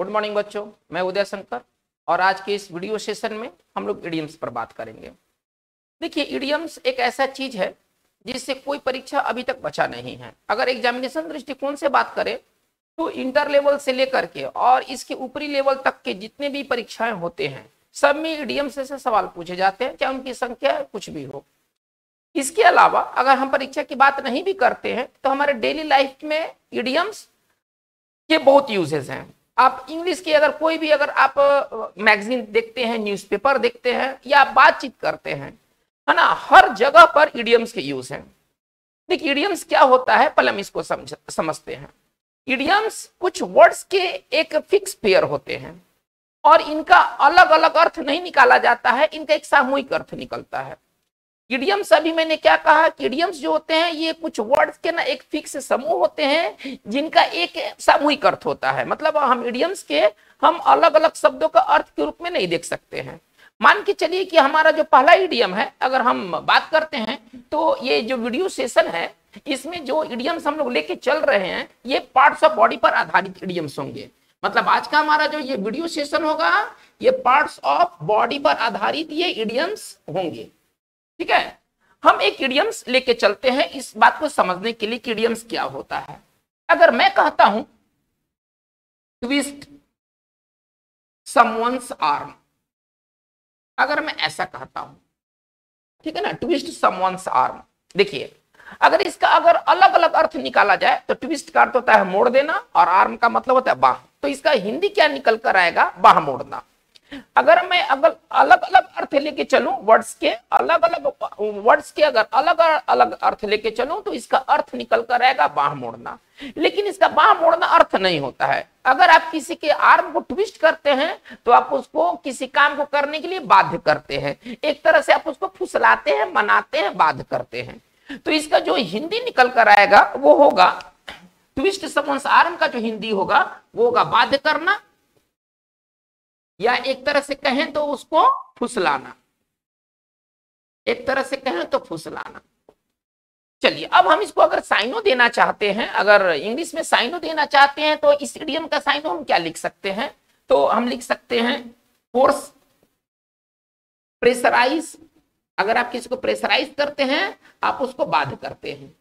Good morning बच्चों, मैं उदय शंकर और आज के इस वीडियो सेशन में हम लोग इडियम्स पर बात करेंगे। देखिए, इडियम्स एक ऐसा चीज है जिससे कोई परीक्षा अभी तक बचा नहीं है। अगर एग्जामिनेशन दृष्टिकोण से बात करें तो इंटर लेवल से लेकर के और इसके ऊपरी लेवल तक के जितने भी परीक्षाएं होते हैं सब में इडियम्स से सवाल पूछे जाते हैं, चाहे उनकी संख्या कुछ भी हो। इसके अलावा अगर हम परीक्षा की बात नहीं भी करते हैं तो हमारे डेली लाइफ में इडियम्स के बहुत यूजेस हैं। आप इंग्लिश की अगर कोई भी अगर आप मैगजीन देखते हैं, न्यूज़पेपर देखते हैं या आप बातचीत करते हैं, है ना, हर जगह पर इडियम्स के यूज हैं। देखिए, इडियम्स क्या होता है पहले हम इसको समझते हैं। इडियम्स कुछ वर्ड्स के एक फिक्स पेयर होते हैं और इनका अलग अलग अर्थ नहीं निकाला जाता है, इनका एक सामूहिक अर्थ निकलता है। इडियम्स, अभी मैंने क्या कहा कि इडियम्स जो होते हैं ये कुछ वर्ड्स के ना एक फिक्स समूह होते हैं जिनका एक सामूहिक अर्थ होता है। मतलब हम इडियम्स के हम अलग अलग शब्दों का अर्थ के रूप में नहीं देख सकते हैं। मान के चलिए कि हमारा जो पहला इडियम है, अगर हम बात करते हैं तो ये जो वीडियो सेशन है इसमें जो इडियम्स हम लोग लेके चल रहे हैं ये पार्ट्स ऑफ बॉडी पर आधारित इडियम्स होंगे। मतलब आज का हमारा जो ये वीडियो सेशन होगा ये पार्ट्स ऑफ बॉडी पर आधारित ये इडियम्स होंगे। ठीक है, हम एक इडियम्स लेके चलते हैं इस बात को समझने के लिए कि इडियम्स क्या होता है। अगर मैं कहता हूं ट्विस्ट समवन्स आर्म, अगर मैं ऐसा कहता हूं, ठीक है ना, ट्विस्ट समवन्स आर्म, देखिए अगर इसका अगर अलग अलग अर्थ निकाला जाए तो ट्विस्ट का अर्थ होता है मोड़ देना और आर्म का मतलब होता है बाह। तो इसका हिंदी क्या निकल कर आएगा? बाह मोड़ना। अगर मैं अगर अलग अलग अर्थ लेके चलूं, वर्ड्स के अलग अगर अलग अलग अर्थ लेके चलूं तो इसका अर्थ निकल कर आएगा बाह मोड़ना। लेकिन इसका बाह मोड़ना अर्थ नहीं होता है। अगर आप किसी के आर्म को ट्विस्ट करते हैं तो आप उसको किसी काम को करने के लिए बाध्य करते हैं, एक तरह से आप उसको फुसलाते हैं, मनाते हैं, बाध्य करते हैं। तो इसका जो हिंदी निकल कर आएगा वो होगा, ट्विस्ट समवन्स आर्म का जो हिंदी होगा वो होगा बाध्य करना, या एक तरह से कहें तो उसको फुसलाना, एक तरह से कहें तो फुसलाना। चलिए, अब हम इसको अगर साइनो देना चाहते हैं, अगर इंग्लिश में साइनो देना चाहते हैं तो इस इडियम का साइनो हम क्या लिख सकते हैं? तो हम लिख सकते हैं फोर्स, प्रेशराइज। अगर आप किसी को प्रेशराइज करते हैं आप उसको बाध्य करते हैं।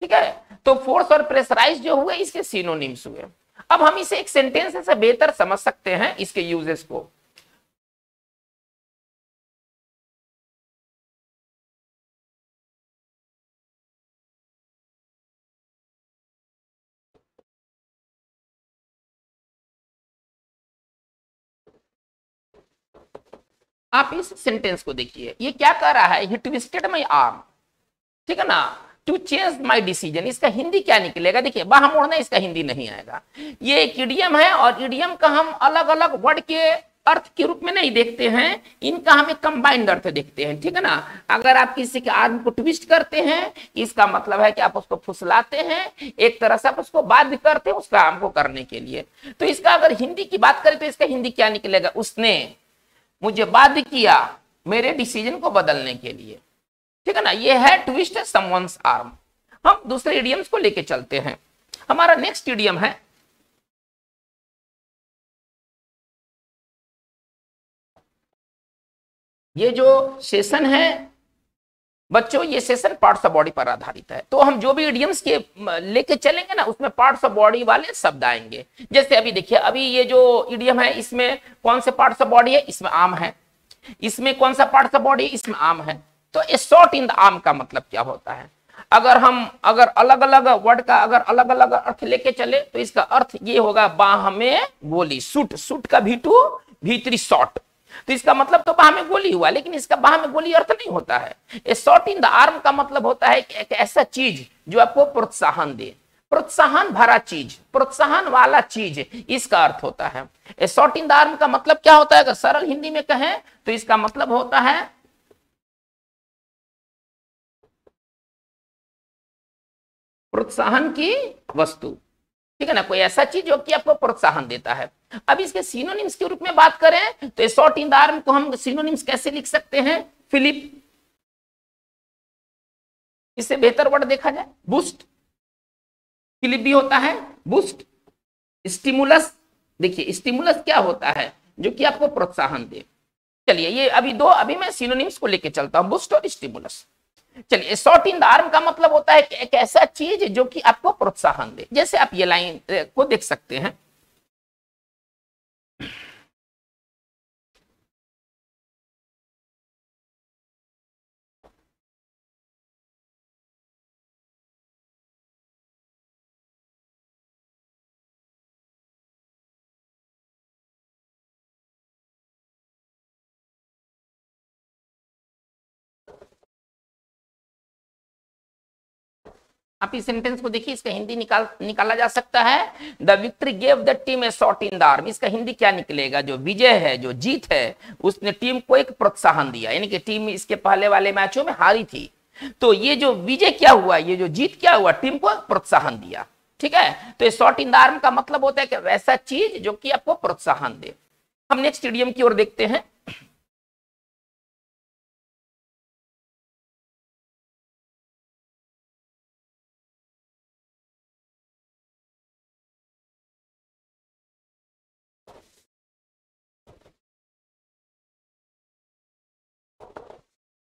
ठीक है, तो फोर्स और प्रेशराइज जो हुए इसके सिनोनिम्स हुए। अब हम इसे एक सेंटेंस से बेहतर समझ सकते हैं इसके यूजेस को। आप इस सेंटेंस को देखिए, ये क्या कह रहा है? ही ट्विस्टेड माय आर्म, ठीक है ना, टू चेंज माय डिसीजन। इसका हिंदी क्या निकलेगा? देखिए, बाह मोड़ना इसका हिंदी नहीं आएगा। ये एक इडियम है और इडियम का हम अलग अलग वर्ड के अर्थ के रूप में नहीं देखते हैं, इनका हम एक कंबाइंड अर्थ देखते हैं। ठीक है ना, अगर आप किसी के आर्म को ट्विस्ट करते हैं इसका मतलब है कि आप उसको फुसलाते हैं, एक तरह से आप उसको बाध्य करते हैं उस काम को करने के लिए। तो इसका अगर हिंदी की बात करें तो इसका हिंदी क्या निकलेगा? उसने मुझे बाध्य किया मेरे डिसीजन को बदलने के लिए। ठीक है ना, ये है ट्विस्ट समवन्स आर्म। हम दूसरे इडियम्स को लेके चलते हैं। हमारा नेक्स्ट इडियम है ये जो सेशन है बच्चों, ये सेशन पार्ट्स ऑफ बॉडी पर आधारित है। तो हम जो भी इडियम्स के लेके चलेंगे ना उसमें पार्ट्स ऑफ बॉडी वाले शब्द आएंगे। जैसे अभी देखिए, अभी ये जो इडियम है इसमें कौन से पार्ट्स ऑफ बॉडी है? इसमें आर्म है। इसमें कौन सा पार्ट्स ऑफ बॉडी? इसमें आर्म है। तो ए शॉट इन द आर्म का मतलब क्या होता है? अगर अलग अलग वर्ड का अगर अलग अलग अर्थ लेके चले तो इसका अर्थ ये होगा बाह में गोली, शूट। शूट का भीटू भीतरी शॉट, तो इसका मतलब तो बाह में गोली हुआ, लेकिन इसका बाह में गोली अर्थ नहीं होता है। ए शॉट इन द आर्म का मतलब होता है कि एक ऐसा चीज जो आपको प्रोत्साहन दे, प्रोत्साहन भरा चीज, प्रोत्साहन वाला चीज, इसका अर्थ होता है। ए शॉट इन द आर्म का मतलब क्या होता है? अगर सरल हिंदी में कहें तो इसका मतलब होता है प्रोत्साहन की वस्तु। ठीक है ना, कोई ऐसा चीज जो कि आपको प्रोत्साहन देता है। अब इसके सिनोनिम्स के रूप में बात करें तो शॉट इन द आर्म को हम सिनोनिम्स कैसे लिख सकते हैं? फिलिप, इससे बेहतर वर्ड देखा जाए बूस्ट, फिलिप भी होता है बूस्ट, स्टिमुलस, देखिए स्टिमुलस क्या होता है, जो कि आपको प्रोत्साहन दे। चलिए ये अभी मैं सिनोनिम्स को लेके चलता हूं, बूस्ट और स्टिमुलस। चलिए शॉट इन द आर्म का मतलब होता है कि एक ऐसा चीज जो कि आपको प्रोत्साहन दे। जैसे आप ये लाइन को देख सकते हैं, आप इस सेंटेंस को देखिए, इसका हिंदी निकाला जा सकता है, the victory gave the team A shot in the arm. इसका हिंदी क्या निकलेगा, जो विजय है, जो जीत है, उसने टीम को एक प्रोत्साहन दिया। यानी कि टीम इसके पहले वाले मैचों में हारी थी, तो ये जो विजय क्या हुआ, ये जो जीत क्या हुआ, टीम को प्रोत्साहन दिया। ठीक है, तो शॉट इन द आर्म का मतलब होता है कि वैसा चीज जो कि आपको प्रोत्साहन दे। हम नेक्स्ट इडियम की ओर देखते हैं।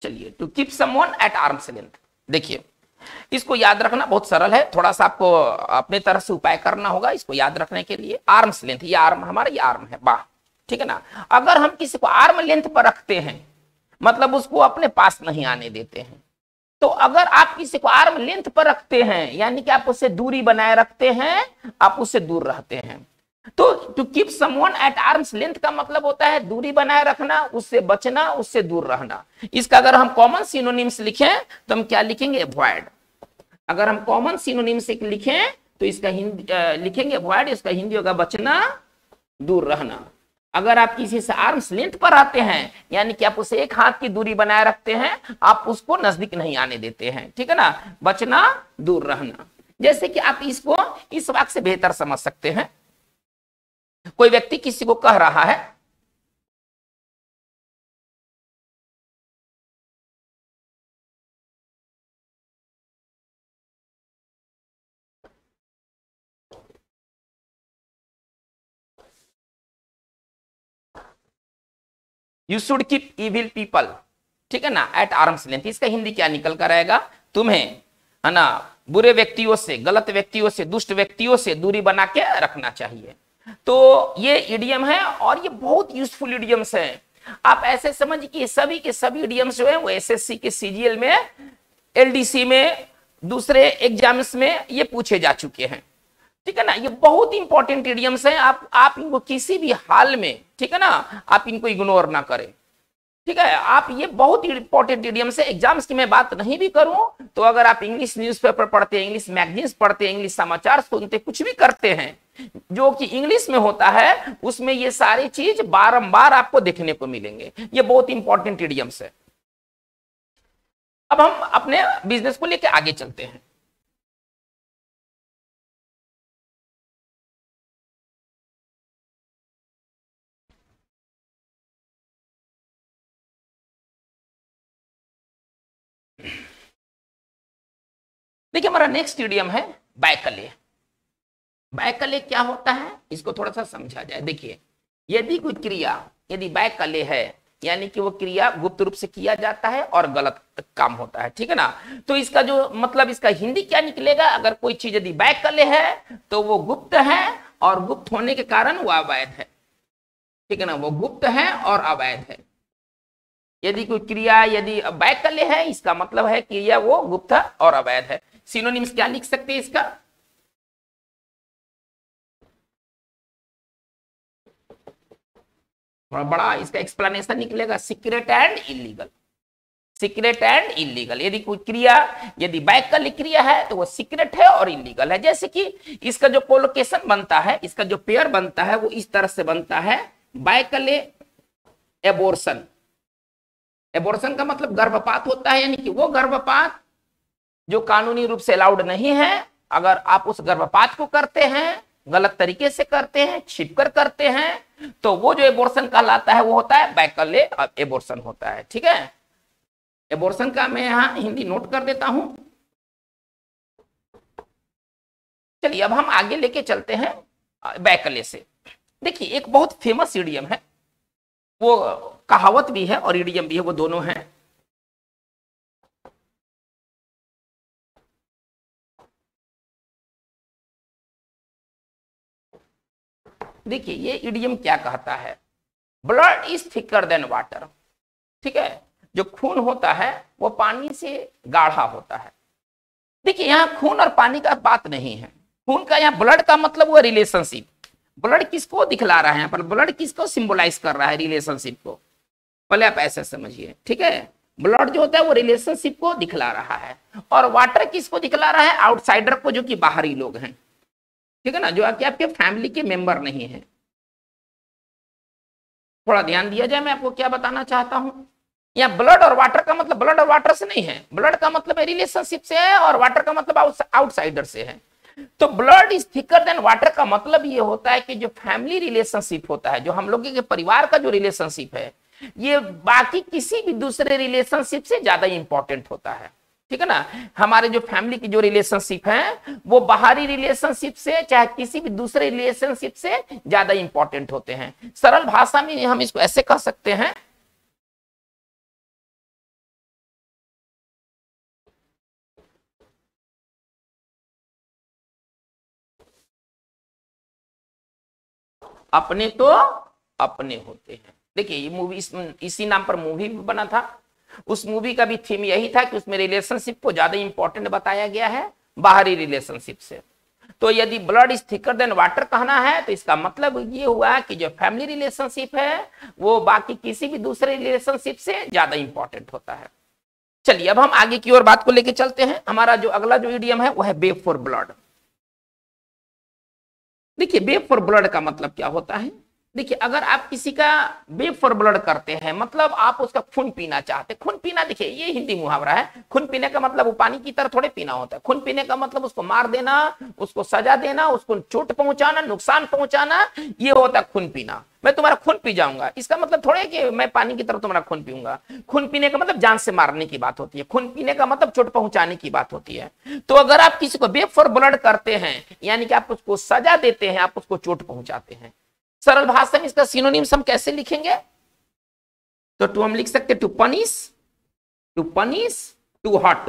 चलिए, to keep someone at arms length. देखिए इसको याद रखना बहुत सरल है, थोड़ा सा आपको अपने तरफ से उपाय करना होगा इसको याद रखने के लिए। आर्म्स लेंथ, ये आर्म हमारा, ये आर्म है बाह, ठीक है ना। अगर हम किसी को आर्म लेंथ पर रखते हैं, मतलब उसको अपने पास नहीं आने देते हैं। तो अगर आप किसी को आर्म लेंथ पर रखते हैं, यानी कि आप उससे दूरी बनाए रखते हैं, आप उससे दूर रहते हैं। तो to keep someone at arms length का मतलब होता है दूरी बनाए रखना, उससे बचना, उससे दूर रहना। इसका अगर हम कॉमन सिनोनिम्स लिखें तो हम क्या लिखेंगे, अवॉइड। अगर हम कॉमन सिनोनिम्स लिखें तो इसका हिंदी लिखेंगे अवॉइड, इसका हिंदी होगा बचना, दूर रहना। अगर आप किसी से आर्म्स लेंथ पर आते हैं, यानी कि आप उसे एक हाथ की दूरी बनाए रखते हैं, आप उसको नजदीक नहीं आने देते हैं। ठीक है ना, बचना, दूर रहना। जैसे कि आप इसको इस वाक्य से बेहतर समझ सकते हैं। कोई व्यक्ति किसी को कह रहा है, you should keep evil people, ठीक है ना, एट आर्म्स लेंथ। इसका हिंदी क्या निकल कर आएगा, तुम्हें है ना बुरे व्यक्तियों से, गलत व्यक्तियों से, दुष्ट व्यक्तियों से दूरी बना के रखना चाहिए। तो ये इडियम है और ये बहुत यूजफुल इडियम्स है। आप ऐसे समझ कि सभी के सभी इडियम्स जो है वो एसएससी के सीजीएल में, एलडीसी में, दूसरे एग्जाम्स में ये पूछे जा चुके हैं। ठीक है ना, ये बहुत इंपॉर्टेंट इडियम्स हैं। आप इनको किसी भी हाल में, ठीक है ना, आप इनको इग्नोर ना करें। ठीक है, आप ये बहुत इंपॉर्टेंट इडियम्स है। एग्जाम्स की मैं बात नहीं भी करूं तो अगर आप इंग्लिश न्यूज़पेपर पढ़ते हैं, इंग्लिश मैगजीन्स पढ़ते हैं, इंग्लिश समाचार सुनते, कुछ भी करते हैं जो कि इंग्लिश में होता है, उसमें ये सारी चीज बारंबार आपको देखने को मिलेंगे। ये बहुत इंपॉर्टेंट इडियम्स है। अब हम अपने बिजनेस को लेकर आगे चलते हैं। देखिए हमारा नेक्स्ट इडियम है बैकले। बैकले क्या होता है, इसको थोड़ा सा समझा जाए। देखिए यदि कोई क्रिया, यदि बैकले है, यानी कि वो क्रिया गुप्त रूप से किया जाता है और गलत काम होता है। ठीक है ना, तो इसका जो मतलब, इसका हिंदी क्या निकलेगा, अगर कोई चीज यदि बैकले है तो वो गुप्त है और गुप्त होने के कारण वो अवैध है। ठीक है ना, वो गुप्त है और अवैध है। यदि कोई क्रिया यदि बैकल्य है, इसका मतलब है क्रिया वो गुप्त और अवैध है। सिनोनिम्स क्या लिख सकते हैं इसका, थोड़ा बड़ा इसका एक्सप्लेनेशन निकलेगा, secret and illegal. Secret and illegal, यदि कोई क्रिया यदि बैकल्य क्रिया है तो वो सीक्रेट है और इलीगल है। जैसे कि इसका जो कोलोकेशन बनता है, इसका जो पेयर बनता है वो इस तरह से बनता है, बैकल्य एबोर्शन। एबॉर्शन का मतलब गर्भपात होता है, यानी कि वो गर्भपात जो कानूनी रूप से अलाउड नहीं है, अगर आप उस गर्भपात को करते हैं, गलत तरीके से करते हैं, छिपकर करते हैं, तो वो जो एबॉर्शन कहलाता है वो होता है बैकल्य एबॉर्शन होता है। ठीक है, एबॉर्शन का मैं यहां हिंदी नोट कर देता हूं। चलिए अब हम आगे लेके चलते हैं बैकल्य से। देखिए एक बहुत फेमस इडियम है, वो कहावत भी है और इडियम भी है, वो दोनों हैं। देखिए ये इडियम क्या कहता है, blood is thicker than water. ठीक है, जो खून होता है वो पानी से गाढ़ा होता है। देखिए यहाँ खून और पानी का बात नहीं है, खून का यहाँ ब्लड का मतलब वो रिलेशनशिप। ब्लड किसको दिखला रहा है यहाँ पर, ब्लड किसको सिंबलाइज कर रहा है, रिलेशनशिप को। पहले आप ऐसे समझिए, ठीक है। ब्लड जो होता है वो रिलेशनशिप को दिखला रहा है, और वाटर किसको दिखला रहा है, आउटसाइडर को, जो कि बाहरी लोग हैं, ठीक है ना, जो आपके फैमिली के मेंबर नहीं है। थोड़ा ध्यान दिया जाए, मैं आपको क्या बताना चाहता हूं। यहाँ ब्लड और वाटर का मतलब ब्लड और वाटर से नहीं है, ब्लड का मतलब रिलेशनशिप से है, और वाटर का मतलब आउटसाइडर से है। तो blood is thicker than water का मतलब ये होता है कि जो फैमिली रिलेशनशिप होता है, जो हम लोगों के परिवार का जो रिलेशनशिप है, ये बाकी किसी भी दूसरे रिलेशनशिप से ज्यादा इंपॉर्टेंट होता है। ठीक है ना, हमारे जो फैमिली की जो रिलेशनशिप है वो बाहरी रिलेशनशिप से, चाहे किसी भी दूसरे रिलेशनशिप से ज्यादा इंपॉर्टेंट होते हैं। सरल भाषा में हम इसको ऐसे कह सकते हैं, अपने तो अपने होते हैं। देखिए ये मूवी इसी नाम पर मूवी भी बना था। उस मूवी का भी थीम यही था कि उसमें रिलेशनशिप को ज्यादा इंपॉर्टेंट बताया गया है बाहरी रिलेशनशिप से। तो यदि blood is thicker than water कहना है तो इसका मतलब ये हुआ कि जो फैमिली रिलेशनशिप है वो बाकी किसी भी दूसरे रिलेशनशिप से ज्यादा इंपॉर्टेंट होता है। चलिए अब हम आगे की ओर बात को लेकर चलते हैं। हमारा जो अगला जो इडियम है वो है बेग फॉर ब्लड। देखिए बेग फॉर ब्लड का मतलब क्या होता है। देखिए अगर आप किसी का बेग फॉर ब्लड करते हैं, मतलब आप उसका खून पीना चाहते हैं। खून पीना, देखिए ये हिंदी मुहावरा है। खून पीने का मतलब वो पानी की तरह थोड़े पीना होता है। खून पीने का मतलब उसको मार देना, उसको सजा देना, उसको चोट पहुंचाना, नुकसान पहुंचाना, ये होता है खून पीना। मैं तुम्हारा खून पी जाऊंगा, इसका मतलब थोड़े कि मैं पानी की तरह तुम्हारा खून पीऊंगा। खून पीने का मतलब जान से मारने की बात होती है। खून पीने का मतलब चोट पहुंचाने की बात होती है। तो अगर आप किसी को बेग फॉर ब्लड करते हैं, यानी कि आप उसको सजा देते हैं, आप उसको चोट पहुंचाते हैं। सरल भाषा में इसका सिनोनिम्स हम कैसे लिखेंगे, तो हम लिख सकते टू पनिश, टू हर्ट।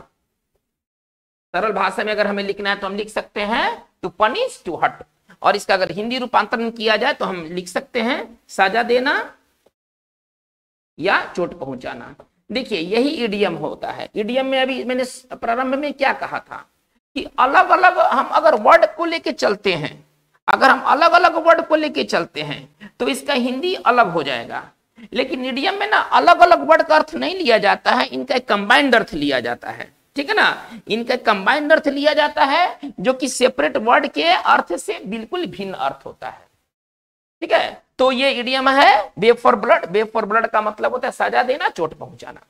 सरल भाषा में अगर हमें लिखना है तो हम लिख सकते हैं टू पनिश, टू हर्ट। और इसका अगर हिंदी रूपांतरण किया जाए तो हम लिख सकते हैं सजा देना या चोट पहुंचाना। देखिए यही इडियम होता है। इडियम में अभी मैंने प्रारंभ में क्या कहा था कि अलग अलग हम अगर वर्ड को लेके चलते हैं, अगर हम अलग अलग वर्ड को लेके चलते हैं तो इसका हिंदी अलग हो जाएगा। लेकिन इडियम में ना अलग अलग वर्ड का अर्थ नहीं लिया जाता है, इनका एक कंबाइंड अर्थ लिया जाता है। ठीक है ना, इनका कंबाइंड अर्थ लिया जाता है जो कि सेपरेट वर्ड के अर्थ से बिल्कुल भिन्न अर्थ होता है। ठीक है, तो ये इडियम है bag for blood. Bag for blood का मतलब होता है सजा देना, चोट पहुंचाना।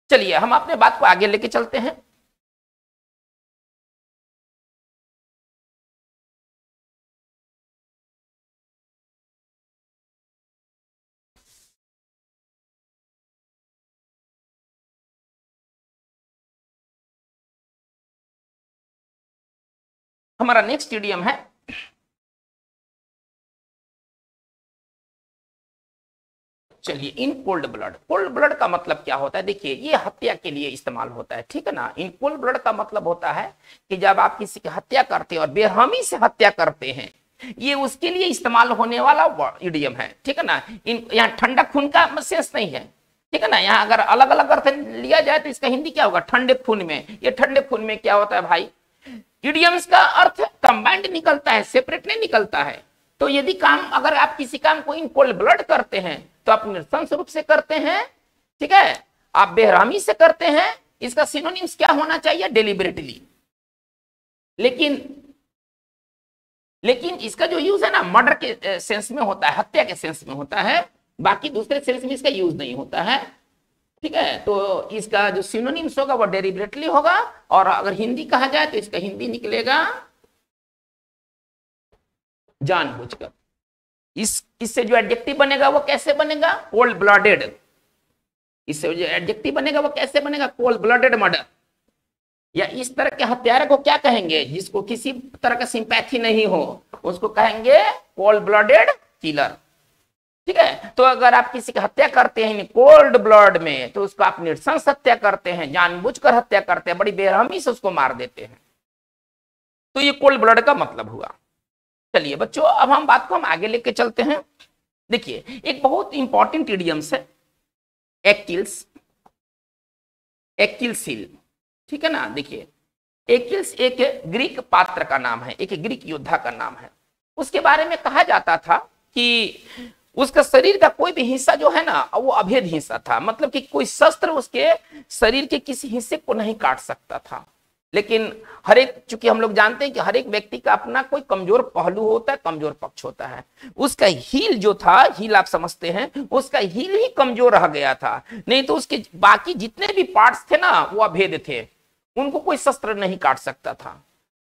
चलिए हम अपने बात को आगे लेके चलते हैं। हमारा नेक्स्ट इडियम है चलिए in cold blood. Cold blood का मतलब क्या होता है, देखिए ये हत्या के लिए इस्तेमाल होता है। ठीक है ना, इन कोल्ड ब्लड का मतलब होता है कि जब आप किसी की हत्या करते हैं और बेरहमी से हत्या करते हैं, ये उसके लिए इस्तेमाल होने वाला इडियम है। ठीक है ना, यहाँ ठंडा खून का सेंस नहीं है। ठीक है ना, यहाँ अगर अलग अलग अर्थ लिया जाए तो इसका हिंदी क्या होगा, ठंडे खून में। ये ठंडे खून में क्या होता है भाई, इडियम्स का अर्थ कंबाइंड निकलता है, सेपरेट नहीं निकलता है। तो यदि काम, अगर आप किसी काम को इन कोल्ड ब्लड करते हैं तो आप नृशंस रूप से करते हैं। ठीक है, आप बेरहमी से करते हैं। इसका सिनोनिम्स क्या होना चाहिए, डेलिबरेटली। लेकिन इसका जो यूज है ना मर्डर के सेंस में होता है, हत्या के सेंस में होता है, बाकी दूसरे सेंस में इसका यूज नहीं होता है। ठीक है, तो इसका जो सिनोनिम्स होगा वो डेलिबरेटली होगा, और अगर हिंदी कहा जाए तो इसका हिंदी निकलेगा जानबूझकर। इससे जो एडजेक्टिव बनेगा वो कैसे बनेगा, कोल्ड ब्लडेड। इससे जो एडजेक्टिव बनेगा वो कैसे बनेगा, कोल्ड ब्लडेड मर्डर। या इस तरह के हत्यारे को क्या कहेंगे, जिसको किसी तरह का सिंपैथी नहीं हो, उसको कहेंगे कोल्ड ब्लडेड किलर। ठीक है, तो अगर आप किसी की हत्या करते हैं कोल्ड ब्लड में, तो उसको आप नृशंस हत्या करते हैं, जानबूझकर हत्या करते हैं, बड़ी बेरहमी से उसको मार देते हैं। तो ये कोल्ड ब्लड का मतलब हुआ। चलिए बच्चों, अब हम बात को हम आगे लेके चलते हैं। देखिए एक बहुत इंपॉर्टेंट इडियम्स है एक्किल्स, एक्किलसील। ठीक है ना, देखिए एक्किल्स एक ग्रीक पात्र का नाम है, एक ग्रीक योद्धा का नाम है। उसके बारे में कहा जाता था कि उसका शरीर का कोई भी हिस्सा जो है ना वो अभेद हिस्सा था, मतलब कि कोई शस्त्र उसके शरीर के किसी हिस्से को नहीं काट सकता था। लेकिन हर एक, चूंकि हम लोग जानते हैं कि हर एक व्यक्ति का अपना कोई कमजोर पहलू होता है, कमजोर पक्ष होता है। उसका हील जो था, हील आप समझते हैं, उसका हील ही कमजोर रह गया था, नहीं तो उसके बाकी जितने भी पार्ट्स थे ना वो अभेद थे, उनको कोई शस्त्र नहीं काट सकता था।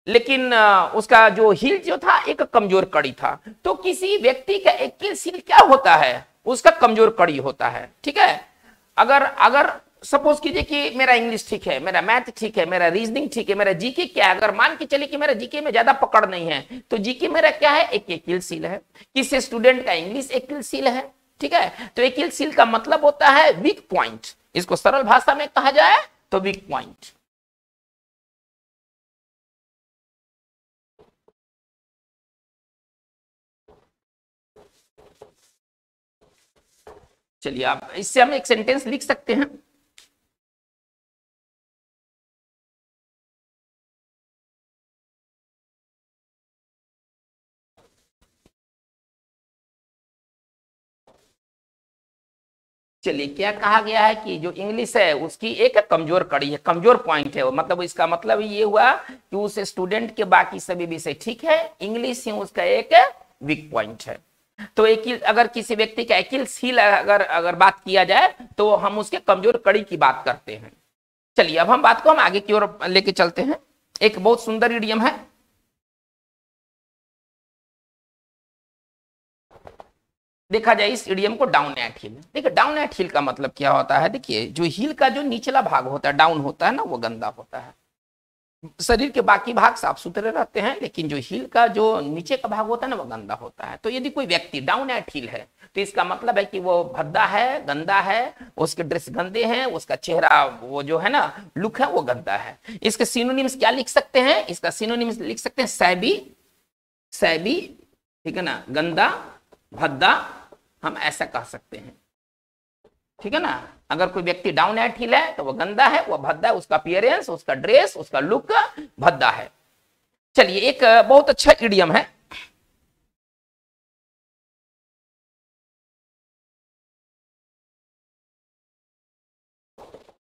लेकिन उसका जो हील जो था एक कमजोर कड़ी था। तो किसी व्यक्ति का एक्किल्स हील क्या होता है, उसका कमजोर कड़ी होता है। ठीक है, अगर अगर सपोज कीजिए कि मेरा इंग्लिश ठीक है, मेरा मैथ ठीक है, मेरा रीजनिंग ठीक है, मेरा जीके क्या है, अगर मान के चले कि मेरा जीके में ज्यादा पकड़ नहीं है, तो जीके मेरा क्या है, एक एक्किल्स हील है। किसी स्टूडेंट का इंग्लिश एक्किल्स हील है। ठीक है, तो एक्किल्स हील का मतलब होता है वीक पॉइंट, इसको सरल भाषा में कहा जाए तो वीक पॉइंट। चलिए आप इससे हम एक सेंटेंस लिख सकते हैं। चलिए क्या कहा गया है कि जो इंग्लिश है उसकी एक कमजोर कड़ी है, कमजोर पॉइंट है, मतलब इसका मतलब ये हुआ कि उस स्टूडेंट के बाकी सभी विषय ठीक है, इंग्लिश ही उसका एक वीक पॉइंट है। तो एक अगर किसी व्यक्ति का एक्किल्स हील अगर अगर बात किया जाए तो हम उसके कमजोर कड़ी की बात करते हैं। चलिए अब हम बात को हम आगे की ओर लेके चलते हैं। एक बहुत सुंदर इडियम है, देखा जाए इस इडियम को डाउन एट हील। देखिए डाउन एट हील का मतलब क्या होता है, देखिए जो हील का जो निचला भाग होता है, डाउन होता है ना, वो गंदा होता है। शरीर के बाकी भाग साफ सुथरे रहते हैं, लेकिन जो हील का जो नीचे का भाग होता है ना वो गंदा होता है। तो यदि कोई व्यक्ति डाउन एट हील है तो इसका मतलब है कि वो भद्दा है, गंदा है, उसके ड्रेस गंदे हैं, उसका चेहरा वो जो है ना लुक है वो गंदा है। इसके सिनोनिम्स क्या लिख सकते हैं, इसका सिनोनिम्स लिख सकते हैं सैबी, सैबी, ठीक है ना, गंदा, भद्दा, हम ऐसा कह सकते हैं। ठीक है ना, अगर कोई व्यक्ति डाउन एट हील है तो वो गंदा है, वो भद्दा है, उसका अपीयरेंस, उसका ड्रेस, उसका लुक भद्दा है। चलिए एक बहुत अच्छा इडियम है,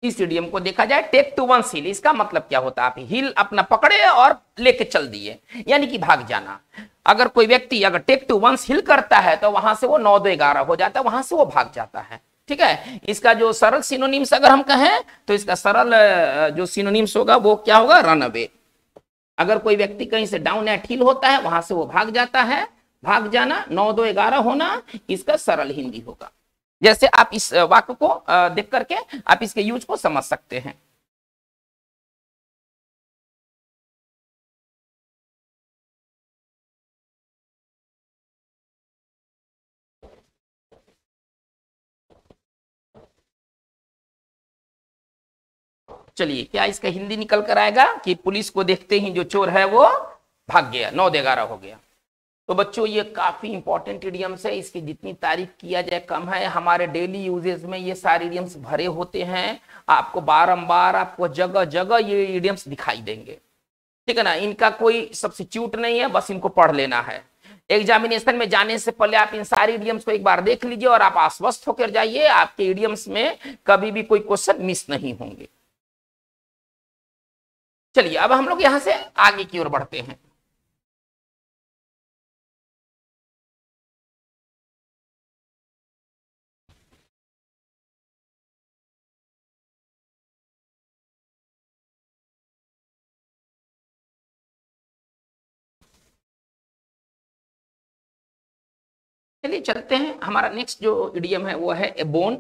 इस इडियम को देखा जाए टेक टू वन हील, इसका मतलब क्या होता है, आप हील अपना पकड़े और लेके चल दिए, यानी कि भाग जाना। अगर कोई व्यक्ति अगर टेक टू वन हील करता है तो वहां से वो 9 2 11 हो जाता है, वहां से वो भाग जाता है। ठीक है, इसका जो सरल सिनोनिम्स अगर हम कहें तो इसका सरल जो सिनोनिम्स होगा वो क्या होगा, रन अवे। अगर कोई व्यक्ति कहीं से डाउन एट हील होता है वहां से वो भाग जाता है, भाग जाना, 9 2 11 होना, इसका सरल हिंदी होगा। जैसे आप इस वाक्य को देख करके आप इसके यूज को समझ सकते हैं। चलिए क्या इसका हिंदी निकल कर आएगा कि पुलिस को देखते ही जो चोर है वो भाग गया, 9 11 हो गया। तो बच्चों ये काफी इंपॉर्टेंट इडियम्स है, इसकी जितनी तारीफ किया जाए कम है। हमारे डेली यूजेस में ये सारे इडियम्स भरे होते हैं, आपको बारंबार आपको जगह जगह ये इडियम्स दिखाई देंगे। ठीक है ना, इनका कोई सब्स्टिट्यूट नहीं है, बस इनको पढ़ लेना है। एग्जामिनेशन में जाने से पहले आप इन सारे इडियम्स को एक बार देख लीजिए और आप आश्वस्त होकर जाइए, आपके इडियम्स में कभी भी कोई क्वेश्चन मिस नहीं होंगे। चलिए अब हम लोग यहां से आगे की ओर बढ़ते हैं। चलिए चलते हैं, हमारा नेक्स्ट जो इडियम है वो है एबोन,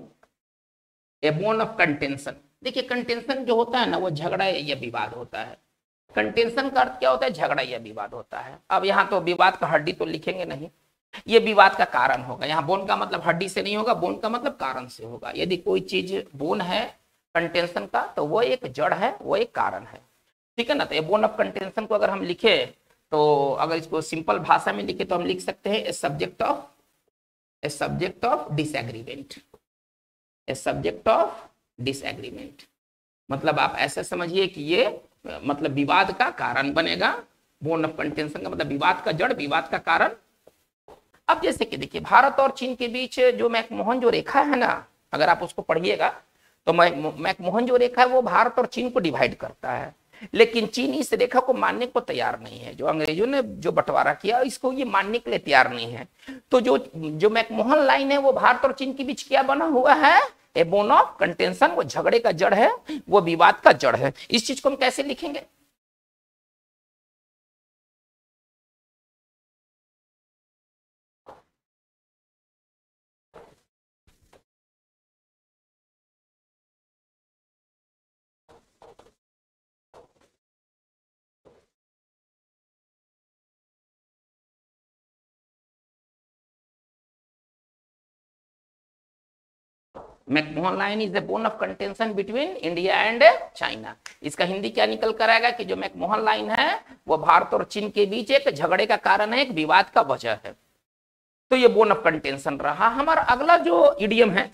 एबोन ऑफ कंटेंशन। देखिए कंटेंशन जो होता है ना वो झगड़ा या विवाद होता है। कंटेंशन का अर्थ क्या होता है, झगड़ा या विवाद होता है। अब यहाँ तो विवाद का हड्डी तो लिखेंगे नहीं, ये विवाद का कारण होगा। यहाँ बोन का मतलब हड्डी से नहीं होगा, बोन का मतलब कारण से होगा। यदि कोई चीज बोन है कंटेंशन का तो वो एक जड़ है, वो एक कारण है, ठीक है ना। तो ये बोन ऑफ कंटेंशन को अगर हम लिखे तो अगर इसको सिंपल भाषा में लिखे तो हम लिख सकते हैं a subject of disagreement, a subject of disagreement. मतलब आप ऐसा समझिए कि ये मतलब विवाद का कारण बनेगा। बोन ऑफ कंटेंशन का मतलब विवाद का जड़, विवाद का कारण। अब जैसे कि देखिए भारत और चीन के बीच जो मैकमोहन जो रेखा है ना, अगर आप उसको पढ़िएगा तो मैकमोहन जो रेखा है वो भारत और चीन को डिवाइड करता है, लेकिन चीन इस रेखा को मानने को तैयार नहीं है। जो अंग्रेजों ने जो बंटवारा किया इसको ये मानने के लिए तैयार नहीं है। तो जो मैकमोहन लाइन है वो भारत और चीन के बीच क्या बना हुआ है, ए बोन ऑफ कंटेंशन। वो झगड़े का जड़ है, वो विवाद का जड़ है। इस चीज को हम कैसे लिखेंगे? McMahon line is the bone of contention between India and China. इसका हिंदी क्या निकल कर आएगा कि जो मैकमोहन लाइन है वो भारत और चीन के बीच एक झगड़े का कारण है, एक विवाद का वजह है। तो ये बोन ऑफ कंटेंशन रहा। हमारा अगला जो इडियम है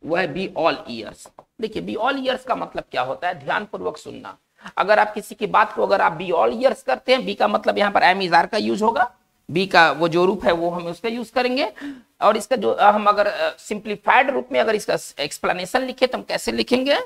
वह है बी ऑल ईयर्स। देखिए बी ऑल ईयर्स का मतलब क्या होता है, ध्यानपूर्वक सुनना। अगर आप किसी की बात को अगर आप बी ऑल ईयर्स करते हैं, बी का मतलब यहाँ पर एम इजार का यूज होगा, बी का वो जो रूप है वो हम उसका यूज करेंगे। और इसका जो हम अगर सिंप्लीफाइड रूप में अगर इसका एक्सप्लेनेशन लिखे तो हम कैसे लिखेंगे?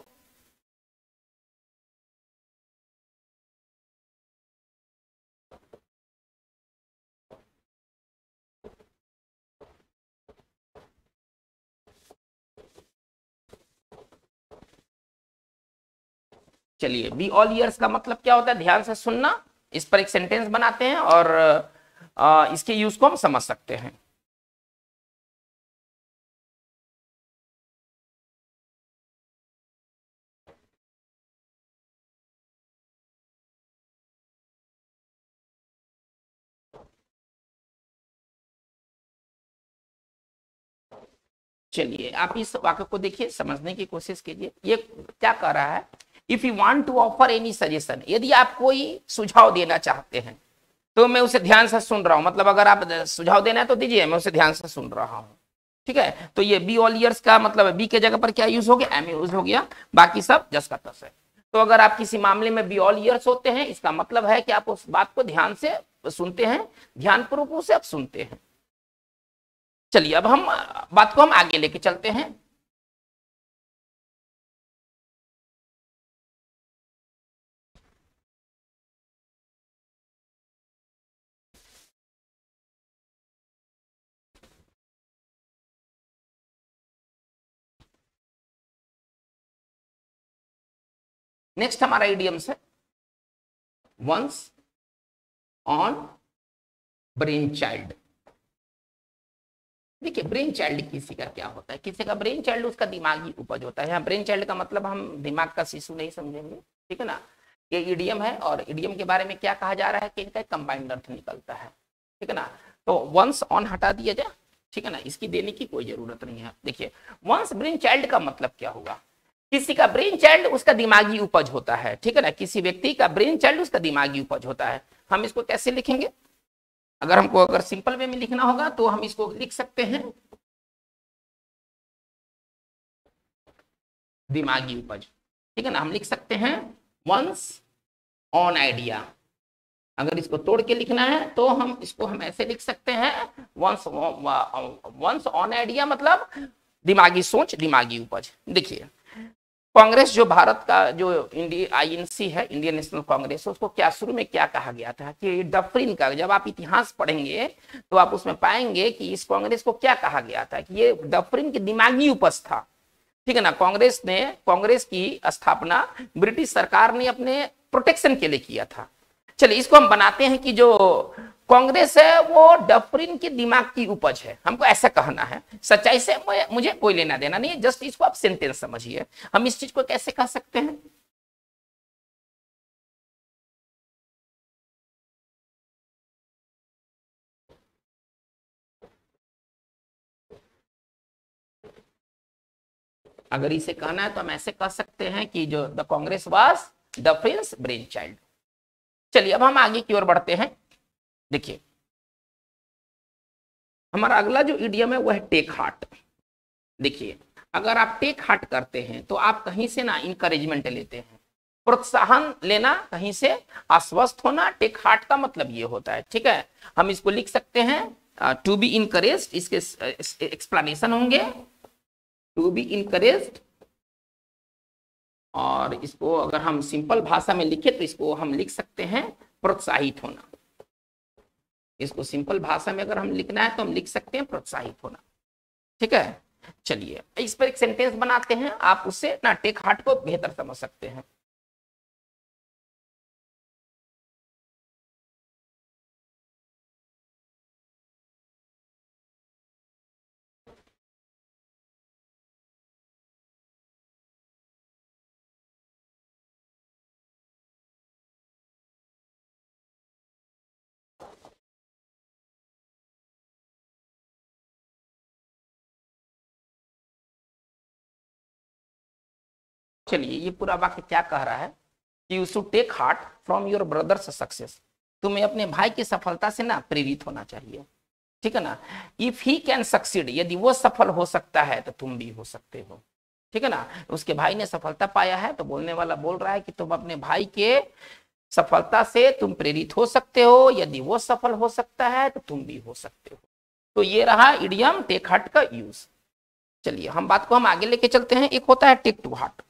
चलिए बी ऑल ईयर्स का मतलब क्या होता है, ध्यान से सुनना। इस पर एक सेंटेंस बनाते हैं और इसके यूज को हम समझ सकते हैं। चलिए आप इस वाक्य को देखिए, समझने की कोशिश कीजिए। ये क्या कह रहा है, if you want to offer any suggestion, यदि आप कोई सुझाव देना चाहते हैं तो मैं उसे ध्यान से सुन रहा हूं। मतलब अगर आप सुझाव देना है तो दीजिए, मैं उसे ध्यान से सुन रहा हूं, ठीक है। तो ये बी ऑल ईयर्स का मतलब बी के जगह पर क्या यूज हो गया, एम यूज हो गया, बाकी सब जस का तस है। तो अगर आप किसी मामले में बी ऑल ईयर्स होते हैं, इसका मतलब है कि आप उस बात को ध्यान से सुनते हैं, ध्यानपूर्वक उसे आप सुनते हैं। चलिए अब हम बात को हम आगे लेके चलते हैं। नेक्स्ट हमारा इडियम्स है वंस ऑन ब्रेन चाइल्ड। देखिए ब्रेन चाइल्ड किसी का क्या होता है, किसी का ब्रेन चाइल्ड उसका दिमागी उपज होता है। यहाँ ब्रेन चाइल्ड का मतलब हम दिमाग का शिशु नहीं समझेंगे, ठीक है ना। ये इडियम है और इडियम के बारे में क्या कहा जा रहा है कि इनका कंबाइंड अर्थ निकलता है, ठीक है ना। तो वंस ऑन हटा दिया जाए, ठीक है ना, इसकी देने की कोई जरूरत नहीं है। देखिए वंस ब्रेन चाइल्ड का मतलब क्या होगा, किसी का ब्रेन चाइल्ड उसका दिमागी उपज होता है, ठीक है ना। किसी व्यक्ति का ब्रेन चाइल्ड उसका दिमागी उपज होता है। हम इसको कैसे लिखेंगे, अगर हमको अगर सिंपल वे में लिखना होगा तो हम इसको लिख सकते हैं दिमागी उपज, ठीक है ना। हम लिख सकते हैं वंस ऑन आइडिया। अगर इसको तोड़ के लिखना है तो हम इसको हम ऐसे लिख सकते हैं वंस ऑन आइडिया मतलब दिमागी सोच, दिमागी उपज। देखिए कांग्रेस जो भारत का जो इंडिया आईएनसी है, इंडियन नेशनल कांग्रेस, उसको क्या शुरू में क्या कहा गया था कि डफरिन का, जब आप इतिहास पढ़ेंगे तो आप उसमें पाएंगे कि इस कांग्रेस को क्या कहा गया था कि ये डफरिन की दिमागी उपज था, ठीक है ना। कांग्रेस की स्थापना ब्रिटिश सरकार ने अपने प्रोटेक्शन के लिए किया था। चलिए इसको हम बनाते हैं कि जो कांग्रेस है वो डफरिन की दिमाग की उपज है, हमको ऐसा कहना है। सच्चाई से मुझे कोई लेना देना नहीं है, जस्ट इसको आप सेंटेंस समझिए। हम इस चीज को कैसे कह सकते हैं, अगर इसे कहना है तो हम ऐसे कह सकते हैं कि जो the Congress was the Prince brain child. चलिए अब हम आगे की ओर बढ़ते हैं। देखिए हमारा अगला जो इडियम है वह है टेक हार्ट। देखिए अगर आप टेक हार्ट करते हैं तो आप कहीं से ना इंकरेजमेंट लेते हैं, प्रोत्साहन लेना, कहीं से आश्वस्त होना। टेक हार्ट का मतलब ये होता है, ठीक है। हम इसको लिख सकते हैं टू बी इनकरेज्ड, इसके एक्सप्लेनेशन होंगे टू बी इनकरेज्ड, और इसको अगर हम सिंपल भाषा में लिखे तो इसको हम लिख सकते हैं प्रोत्साहित होना। इसको सिंपल भाषा में अगर हम लिखना है तो हम लिख सकते हैं प्रोत्साहित होना, ठीक है। चलिए इस पर एक सेंटेंस बनाते हैं, आप उससे ना टेक हार्ट को बेहतर समझ सकते हैं। चलिए ये पूरा वाक्य क्या कह रहा है कि you should take heart from your brother's success. तुम्हें अपने भाई की सफलता से ना प्रेरित होना चाहिए, ठीक है ना। इफ ही कैन सक्सीड, यदि वो सफल हो सकता है तो तुम भी हो सकते हो, ठीक है ना। उसके भाई ने सफलता पाया है तो बोलने वाला बोल रहा है कि तुम अपने भाई के सफलता से तुम प्रेरित हो सकते हो, यदि वो सफल हो सकता है तो तुम भी हो सकते हो। तो ये रहा इडियम टेक हार्ट का यूज। चलिए हम बात को हम आगे लेके चलते हैं। एक होता है टेक टू हार्ट,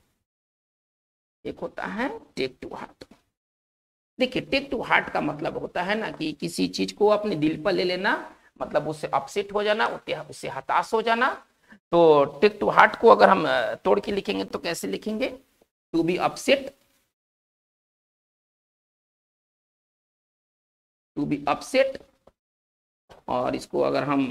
एक होता है टेक टू हार्ट। देखिए टेक टू हार्ट का मतलब होता है ना कि किसी चीज को अपने दिल पर ले लेना, मतलब उससे अपसेट हो जाना, उससे हताश हो जाना। तो टेक टू हार्ट को अगर हम तोड़ के लिखेंगे तो कैसे लिखेंगे, to be upset, to be upset. और इसको अगर हम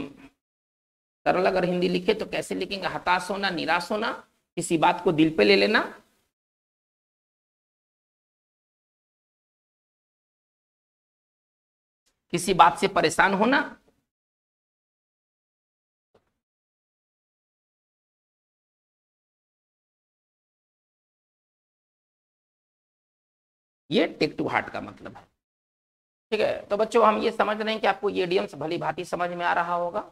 सरल अगर हिंदी लिखे तो कैसे लिखेंगे, हताश होना, निराश होना, किसी बात को दिल पे ले लेना। किसी बात से परेशान होना, ये टेक टू हार्ट का मतलब है, ठीक है। तो बच्चों हम ये समझ रहे हैं कि आपको ये इडियम्स भली भांति समझ में आ रहा होगा।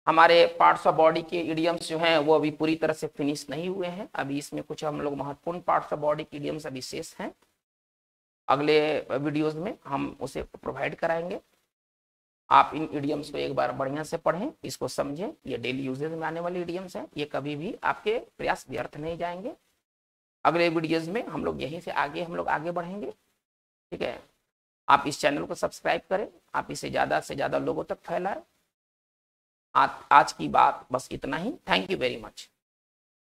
हमारे पार्ट्स ऑफ बॉडी के इडियम्स जो हैं वो अभी पूरी तरह से फिनिश नहीं हुए हैं, अभी इसमें कुछ हम लोग महत्वपूर्ण पार्ट्स ऑफ बॉडी के इडियम्स अभी शेष हैं। अगले वीडियोस में हम उसे प्रोवाइड कराएंगे। आप इन इडियम्स को एक बार बढ़िया से पढ़ें, इसको समझें। ये डेली यूजेज में आने वाले इडियम्स हैं, ये कभी भी आपके प्रयास व्यर्थ नहीं जाएंगे। अगले वीडियोज में हम लोग यहीं से आगे आगे बढ़ेंगे, ठीक है। आप इस चैनल को सब्सक्राइब करें, आप इसे ज़्यादा से ज़्यादा लोगों तक फैलाएं। आज की बात बस इतना ही। Thank you very much.